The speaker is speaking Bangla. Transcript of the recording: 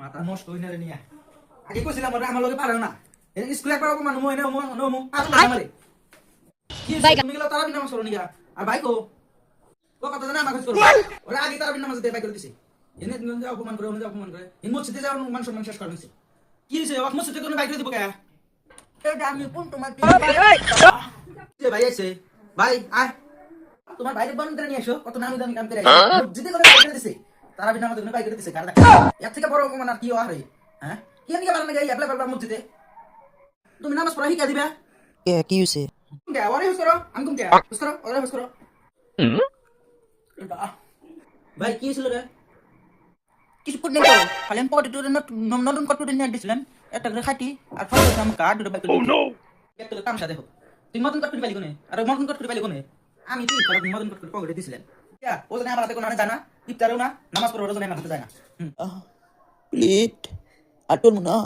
মাথা নষ্ট হই না রে নিয়া আগে কইছিলাম ওরে আমার লগে পারে না স্কুলে একবার অপমান মই না নমু আর আমারে কি তুমি গেল তারা বিনা মাস করো নিয়া আর ভাই কো ও কথা জানা আমাকে করো ওরে আগে তারা বিনা মাস দে ভাই করে দিছে এনে অপমান করে ইন মসজিদে যাওয়ার মান সম্মান শেষ করে দিছে কি হইছে ওয়াক মসজিদে কোন ভাই করে দিব কে এটা আমি কোন তোমার ভাই আছে ভাই আয় তোমার বাইরে বন্ধ করে নিয়ে এসো কত নামি দামি কাম করে মসজিদে করে ভাই করে দিছে তারা বিনা মাস ভাই করে দিছে কার এর থেকে বড় অপমান আর কি হয় হ্যাঁ কি নিয়ে বারণ গাই অ্যাপ্লাই করবা মসজিদে তুমি নামাজ পড়া শিখা দিবা কি হইছে কে ওরে হুস করো আমি কে হুস করো ওরে হুস করো ভাই কি ছিল রে কিছু করতে নেই খালি আমি পকেটে নতুন কটুরে নিয়ে দিছিলাম একটা করে খাটি আর ফটো আমি কার্ড দুটো বাইক একটা তামসা দেখো তুই মতন কটুরি পাইলি কোনে আর মতন কটুরি পাইলি কোনে আমি তুই করে মতন কটুরি পকেটে দিছিলাম ইয়া ও জানে আমার হাতে কোনো জানা ইফতারও না নামাজ পড়ারও জানে আমার হাতে যায় না প্লেট আটল না